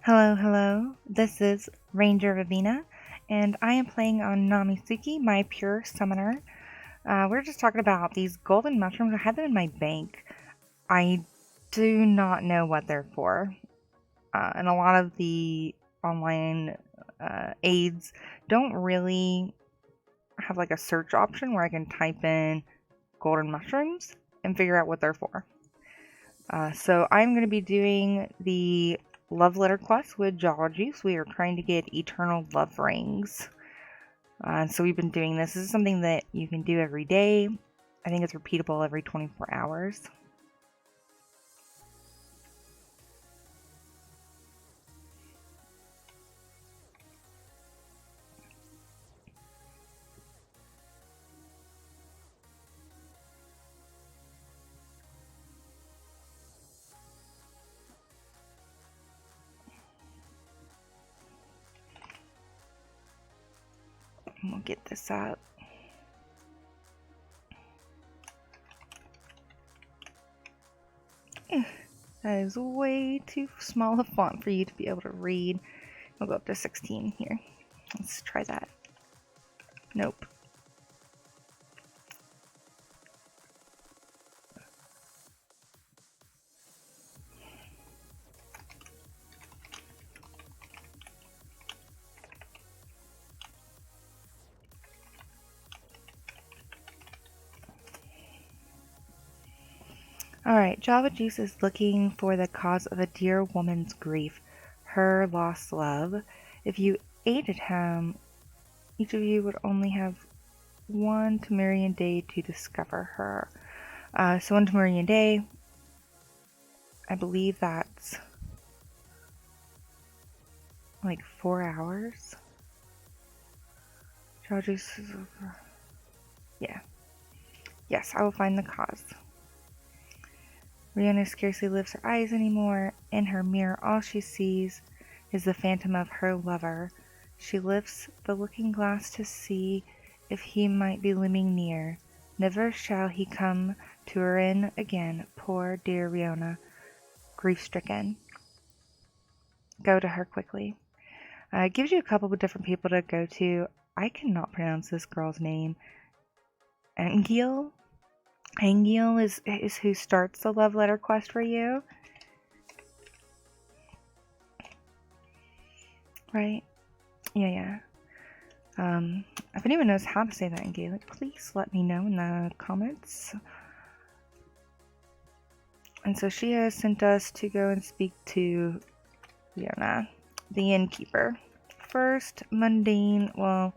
Hello, hello. This is Ranger Vivina, and I am playing on Nami, my pure summoner. We're just talking about these golden mushrooms. I have them in my bank. I do not know what they're for, and a lot of the online aids don't really have like a search option where I can type in golden mushrooms and figure out what they're for. So I'm going to be doing the love letter quest with Jawa Juice. We are trying to get eternal love rings. So we've been doing this. This is something that you can do every day. I think it's repeatable every 24 hours. And we'll get this up. That is way too small a font for you to be able to read. We'll go up to 16 here. Let's try that. Nope. Alright, Java Juice is looking for the cause of a dear woman's grief, her lost love. If you aided him, each of you would only have one Temerian day to discover her. So one Temerian day, I believe that's like 4 hours. Java Juice is over. Yeah. Yes, I will find the cause. Rihanna scarcely lifts her eyes anymore. In her mirror, all she sees is the phantom of her lover. She lifts the looking glass to see if he might be looming near. Never shall he come to her in again, poor dear Rihanna, grief-stricken. Go to her quickly. It gives you a couple of different people to go to. I cannot pronounce this girl's name. Angeal? Angeal is who starts the love letter quest for you. Right? Yeah. If anyone knows how to say that in Gaelic, please let me know in the comments. And so she has sent us to go and speak to Rihanna, the innkeeper. First mundane, well,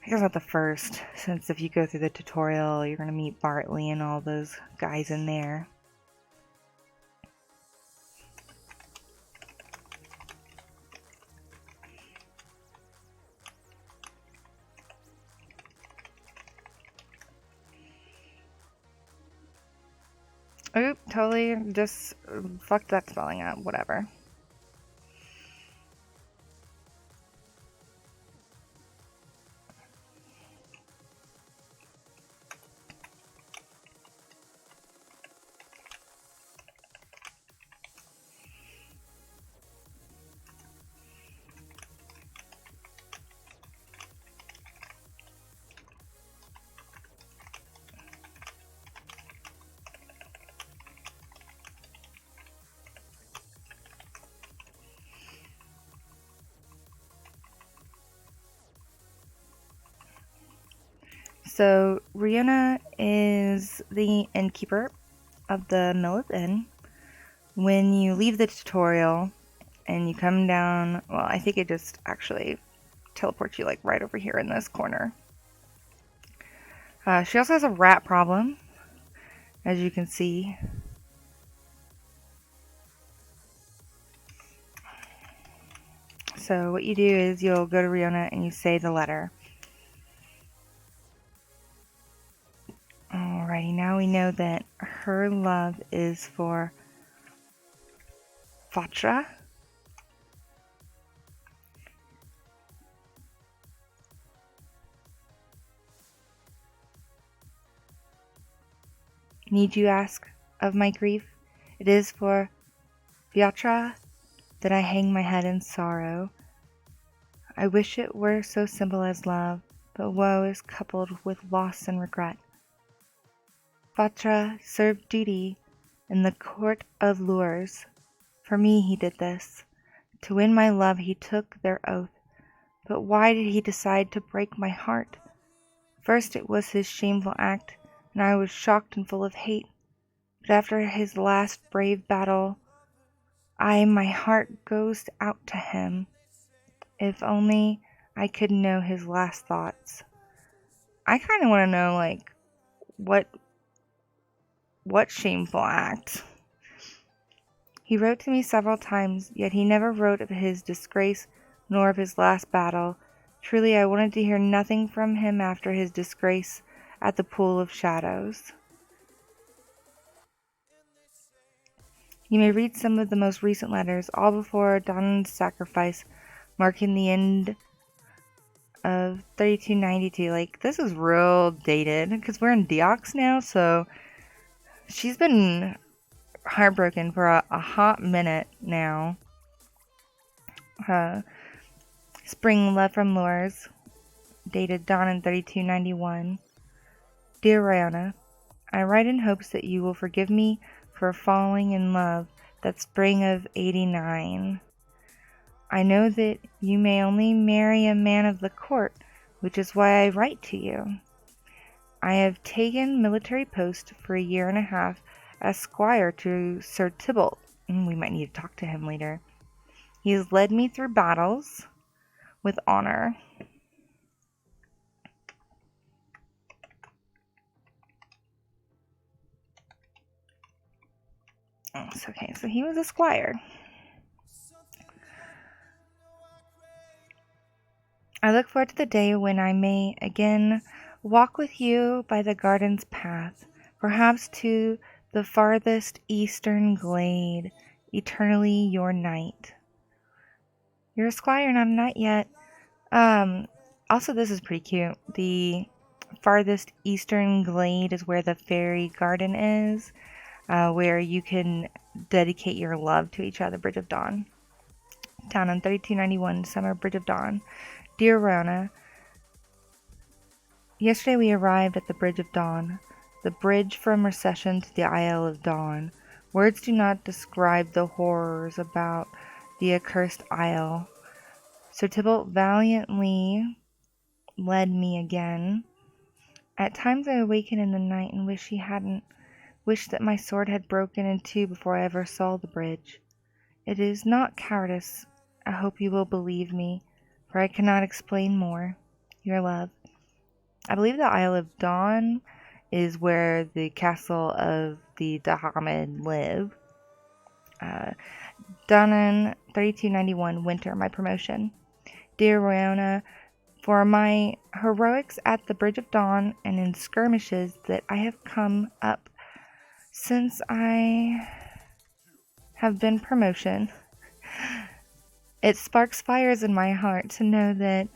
I guess not the first, since if you go through the tutorial, you're going to meet Bartley and all those guys in there. Oop, totally just fucked that spelling up, whatever. So, Rihanna is the innkeeper of the Millith Inn. When you leave the tutorial and you come down, well, I think it just actually teleports you like right over here in this corner. She also has a rat problem, as you can see. So what you do is you'll go to Rihanna and you say the letter. Alrighty, now we know that her love is for Fatra. Need you ask of my grief? It is for Vyatra, that I hang my head in sorrow. I wish it were so simple as love, but woe is coupled with loss and regret. Vatra served duty in the court of lures. For me he did this. To win my love he took their oath. But why did he decide to break my heart? First it was his shameful act, and I was shocked and full of hate. But after his last brave battle, my heart goes out to him. If only I could know his last thoughts. I kind of want to know, like, what shameful act? He wrote to me several times, yet he never wrote of his disgrace nor of his last battle. Truly, I wanted to hear nothing from him after his disgrace at the Pool of Shadows. You may read some of the most recent letters, all before Donan's sacrifice, marking the end of 3292. Like, this is real dated, because we're in Deox now, so she's been heartbroken for a hot minute now. Spring Love from Lures, dated Dawn 3291. Dear Rihanna, I write in hopes that you will forgive me for falling in love that spring of '89. I know that you may only marry a man of the court, which is why I write to you. I have taken military post for 1.5 years as squire to Sir Tybalt. We might need to talk to him later. He has led me through battles with honor. Okay, so he was a squire. I look forward to the day when I may again walk with you by the garden's path, perhaps to the farthest eastern glade, eternally your knight. You're a squire, not a knight yet. Also, this is pretty cute. The farthest eastern glade is where the fairy garden is, where you can dedicate your love to each other. Bridge of Dawn. Down on 3291, Summer Bridge of Dawn. Dear Rona, yesterday we arrived at the Bridge of Dawn, the bridge from Recession to the Isle of Dawn. Words do not describe the horrors about the accursed isle. Sir Tybalt valiantly led me again. At times I awaken in the night and wish he hadn't, wish that my sword had broken in two before I ever saw the bridge. It is not cowardice. I hope you will believe me, for I cannot explain more. Your love. I believe the Isle of Dawn is where the castle of the Dahamid live. Danan 3291, Winter, my promotion. Dear Rihanna, for my heroics at the Bridge of Dawn and in skirmishes that I have come up since I have been promotion, it sparks fires in my heart to know that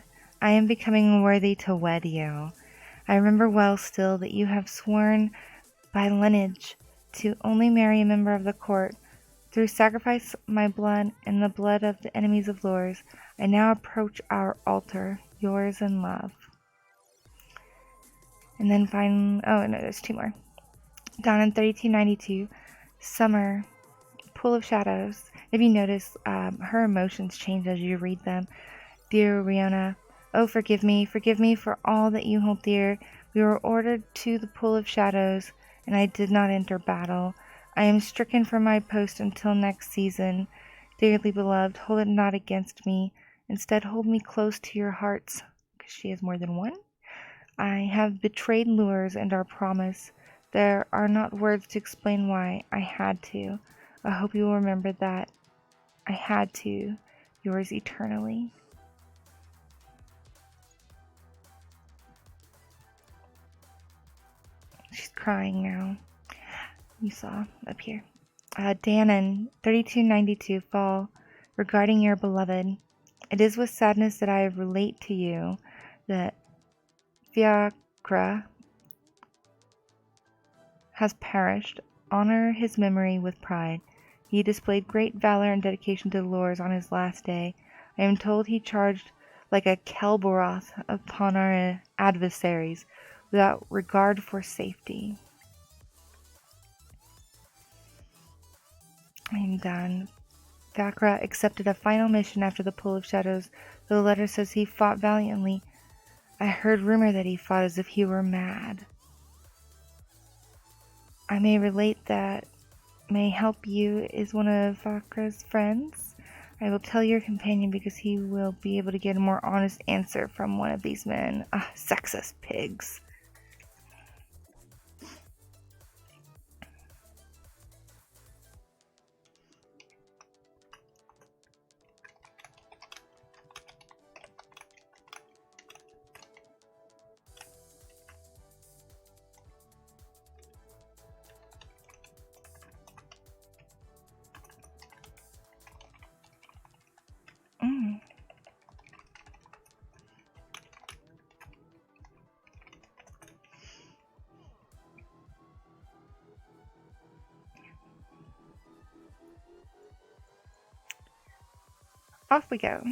I am becoming worthy to wed you. I remember well still that you have sworn by lineage to only marry a member of the court. Through sacrifice my blood and the blood of the enemies of Lors, I now approach our altar, yours in love. And then there's two more. Dawn in 3292, Summer, Pool of Shadows. If you notice, her emotions change as you read them. Dear Rihanna, oh, forgive me for all that you hold dear. We were ordered to the Pool of Shadows, and I did not enter battle. I am stricken from my post until next season. Dearly beloved, hold it not against me. Instead, hold me close to your hearts, because she has more than one. I have betrayed Lures and our promise. There are not words to explain why. I had to. I hope you will remember that. I had to. Yours eternally. She's crying now. You saw up here. Danon, 3292, Fall. Regarding your beloved, it is with sadness that I relate to you that Fiacra has perished. Honor his memory with pride. He displayed great valor and dedication to the lores on his last day. I am told he charged like a Kelboroth upon our adversaries, without regard for safety. I'm done. Vakra accepted a final mission after the Pool of Shadows. The letter says he fought valiantly. I heard rumor that he fought as if he were mad. I may relate that may help you is one of Vakra's friends. I will tell your companion because he will be able to get a more honest answer from one of these men. Ah, sexist pigs. Mm. Off we go.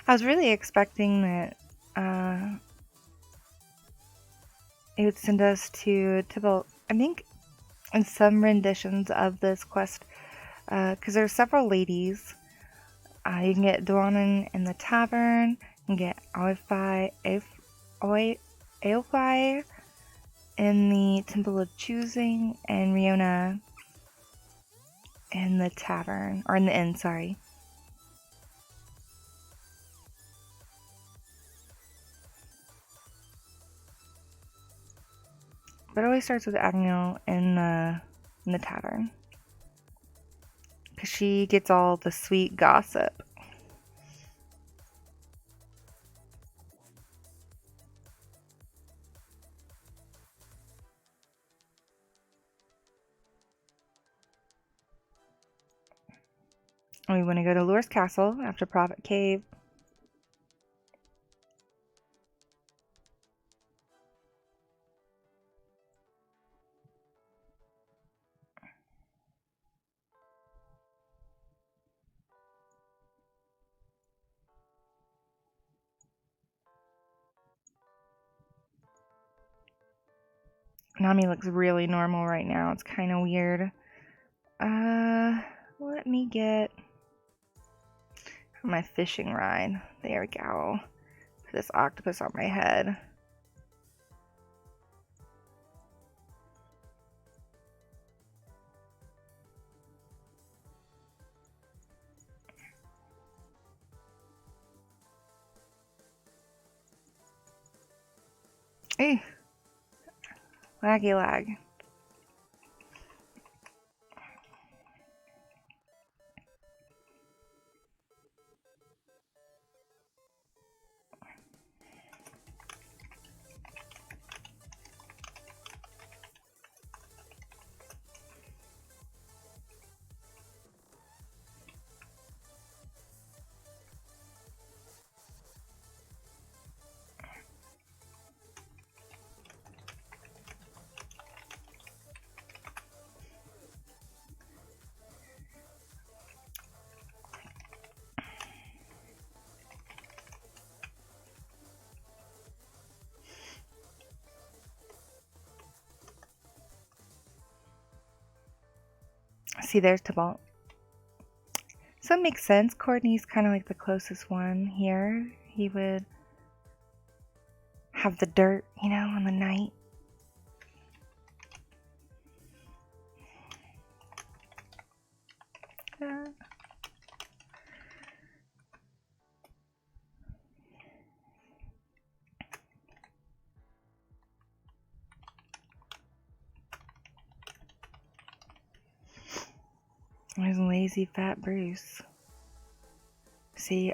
I was really expecting that it would send us to Tybalt. I think in some renditions of this quest, because there's several ladies. You can get Dwanan in the tavern, you can get Aoifai in the Temple of Choosing, and Riona in the tavern, or in the inn, sorry. But it always starts with Agnew in the tavern. Because she gets all the sweet gossip. We want to go to Lure's Castle after Prophet Cave. Nami looks really normal right now. It's kind of weird. Let me get my fishing rod. There we go. Put this octopus on my head. Ew. Laggy lag. See, there's Tybalt. So it makes sense. Courtney's kind of like the closest one here. He would have the dirt, you know, on the night. There's lazy fat Bruce. See,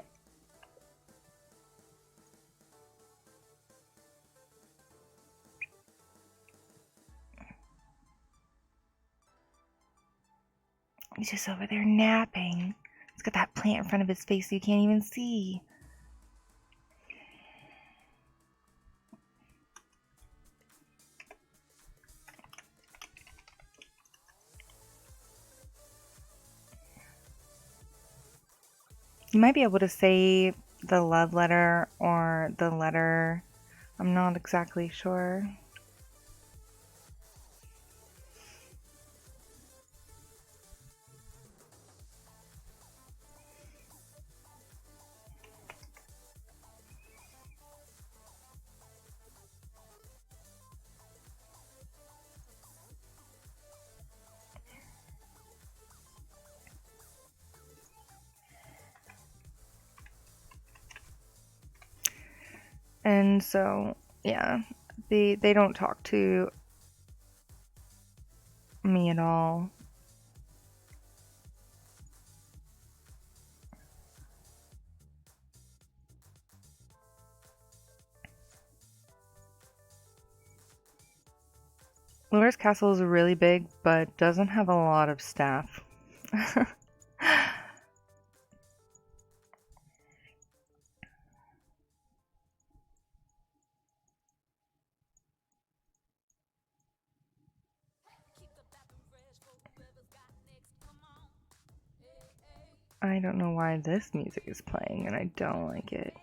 he's just over there napping. He's got that plant in front of his face you can't even see. You might be able to say the love letter or the letter. I'm not exactly sure. And so, yeah, they don't talk to me at all. Laura's castle is really big, but doesn't have a lot of staff. I don't know why this music is playing, and I don't like it.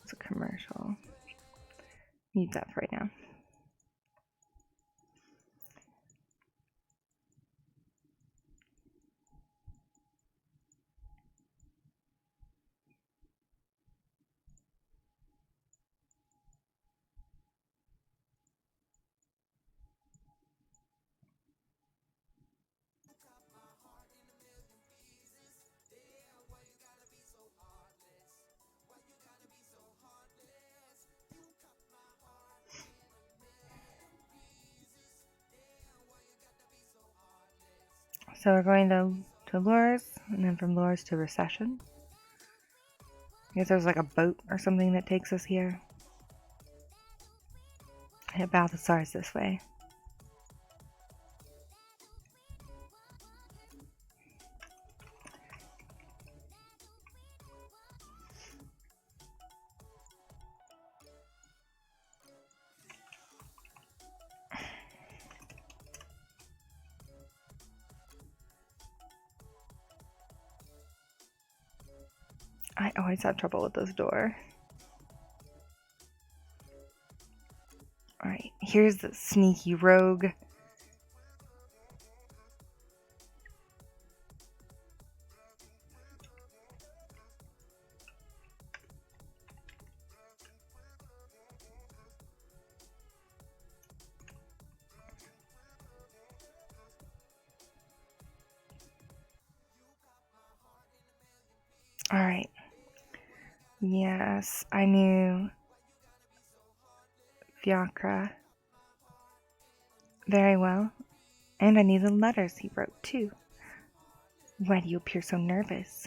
It's a commercial. Mute that for right now. So we're going to Lures, and then from Lures to Recession. I guess there's like a boat or something that takes us here. Hit Balthasar's this way. I always have trouble with this door. Alright, here's the sneaky rogue. Alright. Yes, I knew Fiacra very well, and I knew the letters he wrote too. Why do you appear so nervous?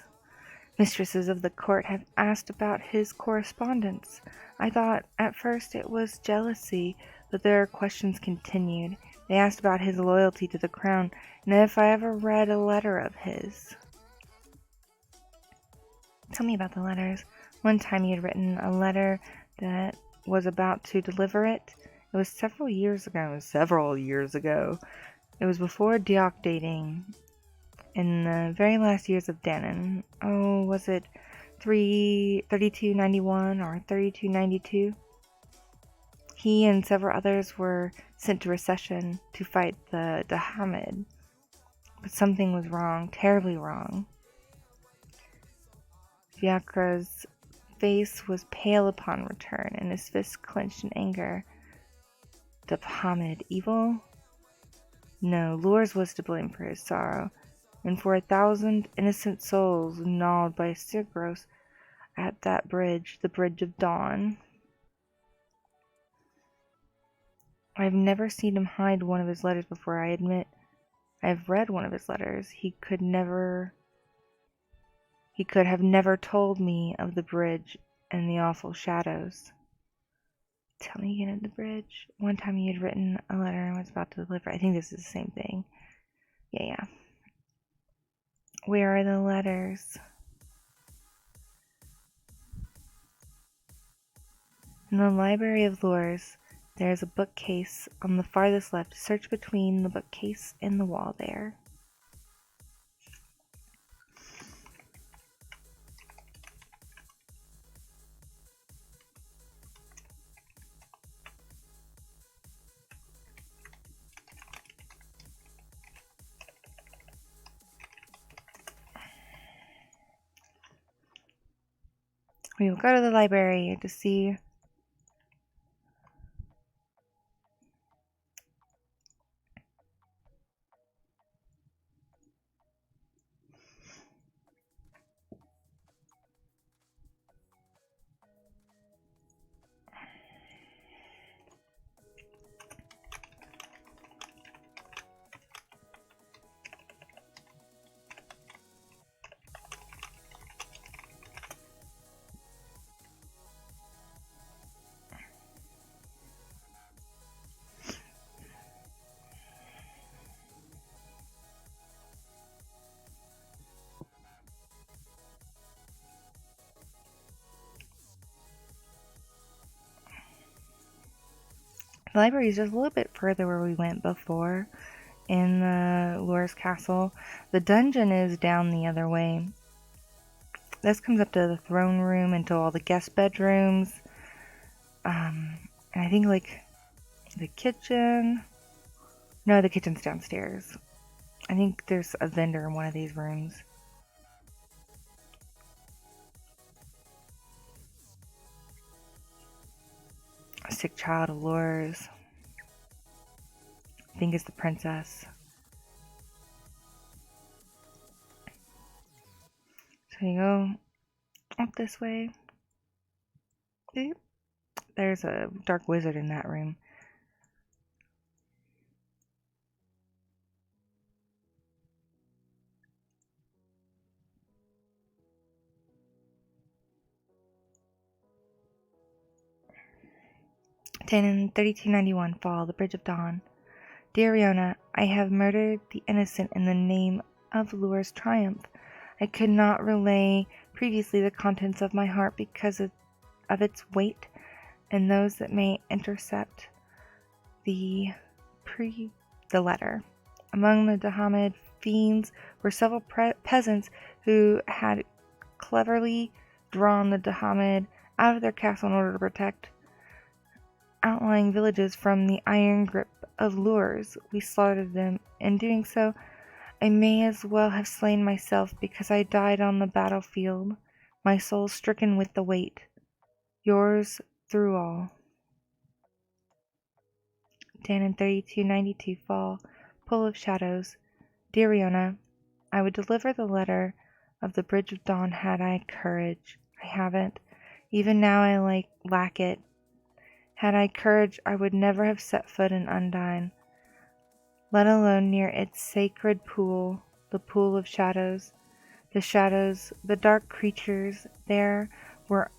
Mistresses of the court have asked about his correspondence. I thought at first it was jealousy, but their questions continued. They asked about his loyalty to the crown, and if I ever read a letter of his. Tell me about the letters. One time he had written a letter that was about to deliver it. It was several years ago. It was before Diok dating, in the very last years of Danon. Oh, was it 3291 or 3292? He and several others were sent to Recession to fight the Dahamid. But something was wrong, terribly wrong. Fiacra's face was pale upon return, and his fists clenched in anger. Dahamid evil? No, Lors was to blame for his sorrow, and for 1,000 innocent souls gnawed by Sigros at that bridge, the Bridge of Dawn. I have never seen him hide one of his letters before, I admit. I have read one of his letters. He could have never told me of the bridge and the awful shadows. Tell me again of the bridge. One time he had written a letter and was about to deliver. I think this is the same thing. Yeah. Where are the letters? In the Library of Lures, there is a bookcase on the farthest left. Search between the bookcase and the wall there. We will go to the library to see. The library is just a little bit further where we went before in the Lore's castle. The dungeon is down the other way. This comes up to the throne room and to all the guest bedrooms. And I think like the kitchen. No, the kitchen's downstairs. I think there's a vendor in one of these rooms. A sick child of Lore's. I think it's the princess. So you go up this way. Oop. There's a dark wizard in that room. In 3291 Fall, the Bridge of Dawn. Dear Riona, I have murdered the innocent in the name of Lure's triumph. I could not relay previously the contents of my heart because of its weight and those that may intercept the letter. Among the Dahamid fiends were several peasants who had cleverly drawn the Dahamid out of their castle in order to protect outlying villages from the iron grip of lures. We slaughtered them. In doing so, I may as well have slain myself because I died on the battlefield, my soul stricken with the weight. Yours through all. Dan in 3292 Fall, Pull of Shadows. Dear Riona, I would deliver the letter of the Bridge of Dawn had I courage. I haven't. Even now I lack it. Had I courage, I would never have set foot in Undine, let alone near its sacred pool, the Pool of Shadows. The shadows, the dark creatures there were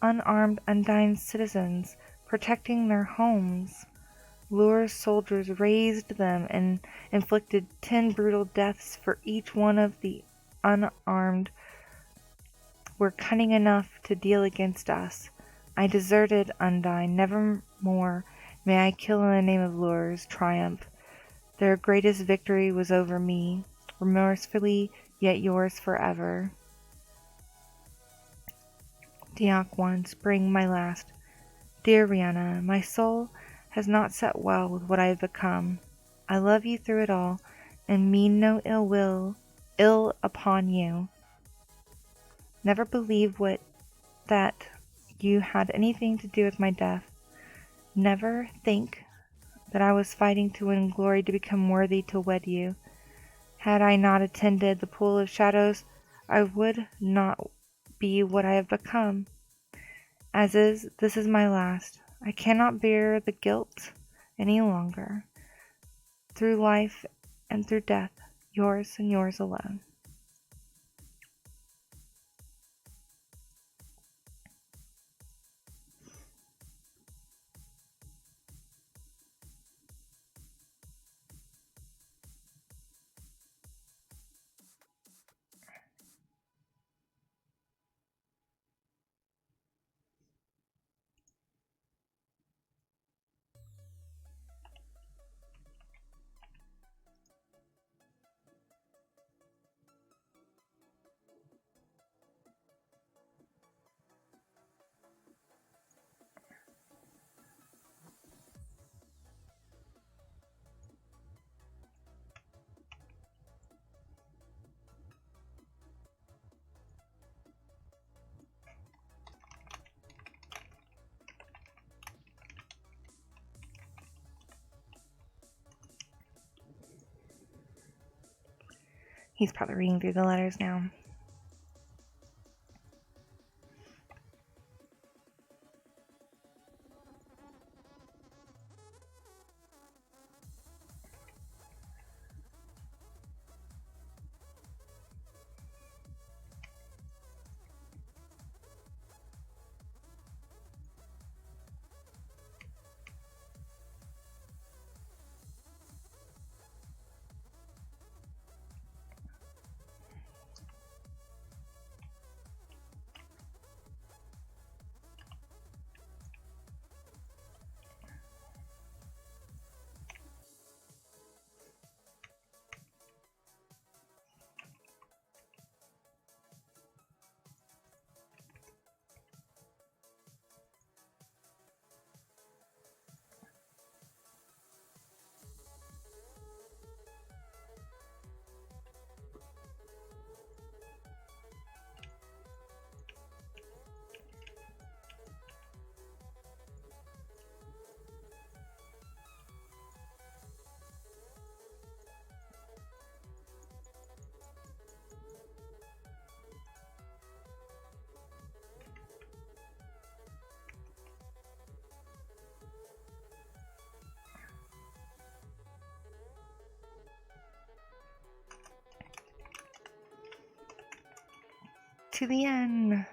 unarmed Undine citizens, protecting their homes. Lure's soldiers raised them and inflicted 10 brutal deaths for each one of the unarmed were cunning enough to deal against us. I deserted Undine. Never more may I kill in the name of Lure's triumph. Their greatest victory was over me, remorsefully, yet yours forever. Diak 1, Spring, my last. Dear Rihanna, my soul has not set well with what I have become. I love you through it all, and mean no ill upon you. Never believe that you had anything to do with my death. Never think that I was fighting to win glory to become worthy to wed you. Had I not attended the Pool of Shadows, I would not be what I have become. As is, this is my last. I cannot bear the guilt any longer. Through life and through death, yours and yours alone. He's probably reading through the letters now. To the end.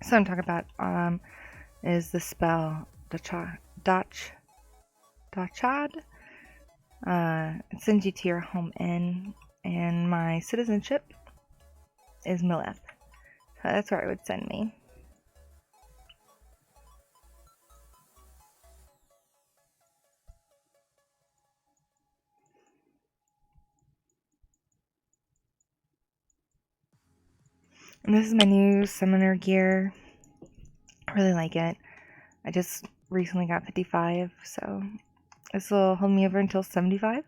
So I'm talking about is the spell Dachad. It sends you to your home inn, and my citizenship is Mileth. So that's where it would send me. And this is my new summoner gear. I really like it. I just recently got 55, so this will hold me over until 75.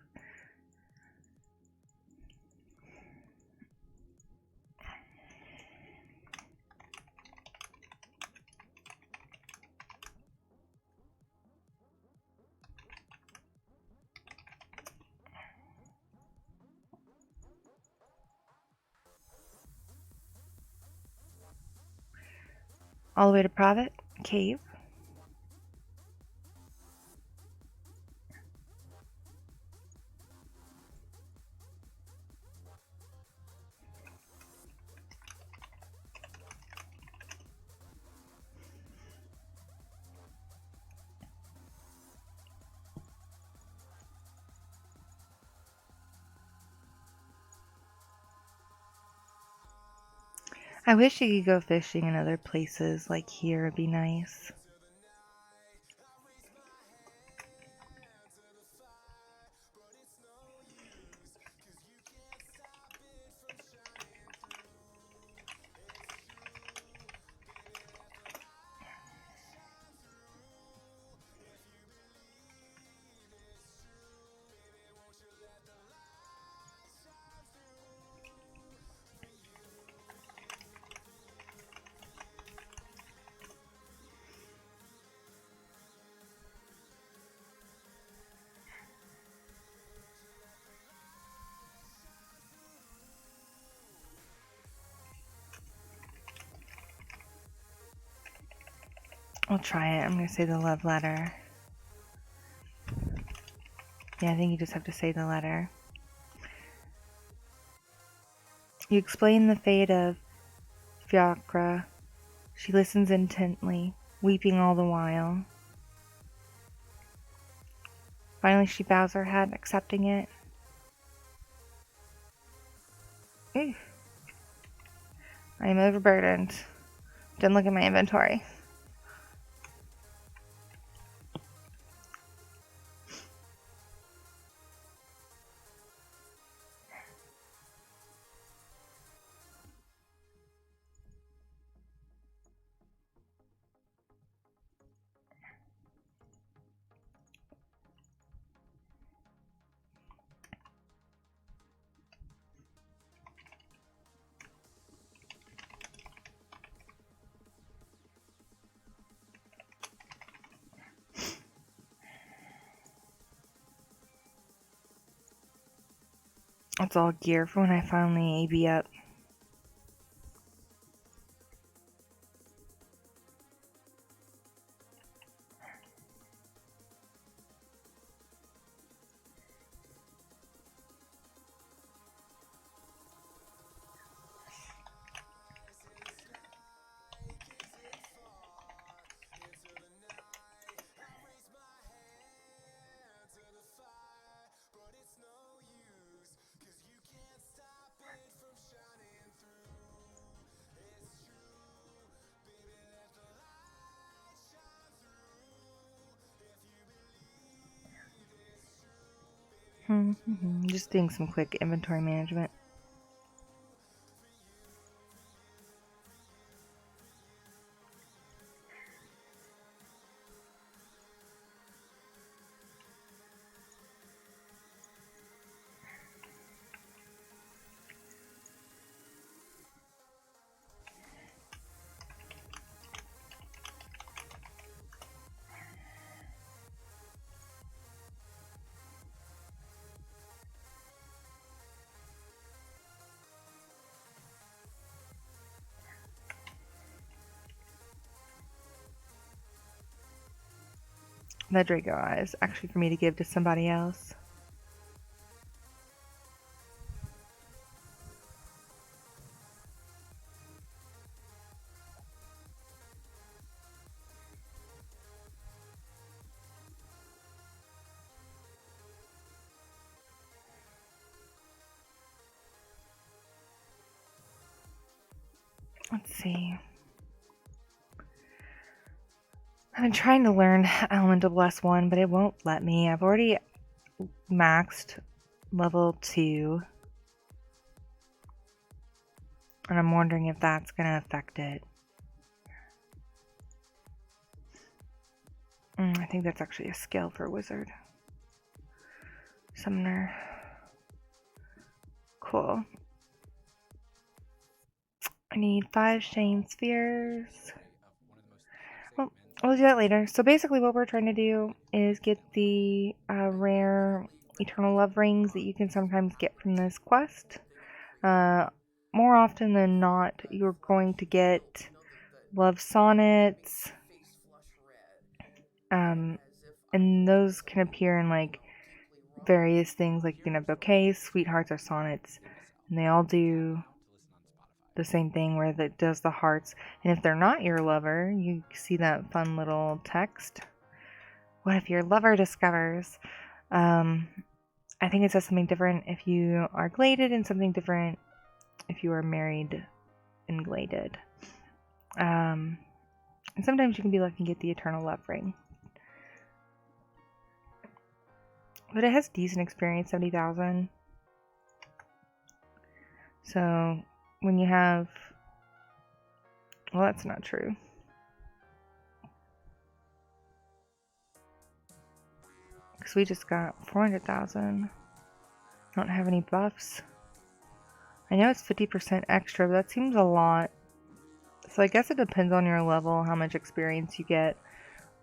All the way to Private Cave. I wish you could go fishing in other places like here. It'd be nice. I'll try it. I'm going to say the love letter. Yeah, I think you just have to say the letter. You explain the fate of Fiacra. She listens intently, weeping all the while. Finally, she bows her head, accepting it. Ooh. I am overburdened. Didn't look at my inventory. It's all gear for when I finally AB up. Just doing some quick inventory management. The Draco Eye is actually for me to give to somebody else. Let's see. I've been trying to learn Elemental Bless 1, but it won't let me. I've already maxed level 2. And I'm wondering if that's going to affect it. I think that's actually a skill for Wizard. Summoner. Cool. I need 5 Shane Spheres. Well, we'll do that later. So basically what we're trying to do is get the rare Eternal Love Rings that you can sometimes get from this quest. More often than not, you're going to get Love Sonnets. And those can appear in like various things, like you can have bouquets, sweethearts, or sonnets. And they all do the same thing where it does the hearts. And if they're not your lover, you see that fun little text. What if your lover discovers? I think it says something different if you are gladed and something different if you are married and gladed. And sometimes you can be lucky and get the Eternal Love Ring. But it has decent experience, 70,000. So when you have... Well, that's not true. Because we just got 400,000. I don't have any buffs. I know it's 50% extra, but that seems a lot. So I guess it depends on your level, how much experience you get.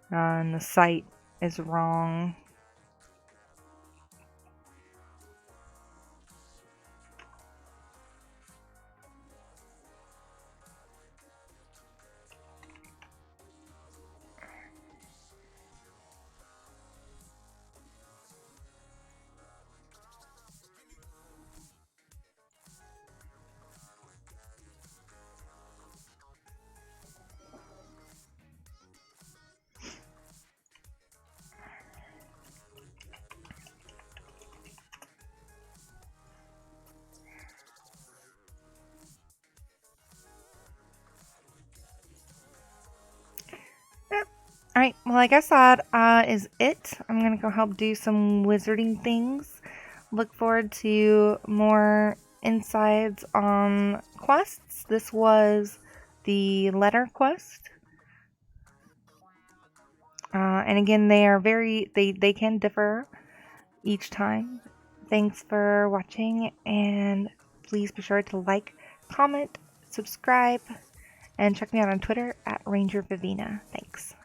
And the site is wrong. Alright, well, I guess that is it. I'm gonna go help do some wizarding things. Look forward to more insights on quests. This was the letter quest. And again, they are they can differ each time. Thanks for watching, and please be sure to like, comment, subscribe, and check me out on Twitter at Ranger Vivina. Thanks.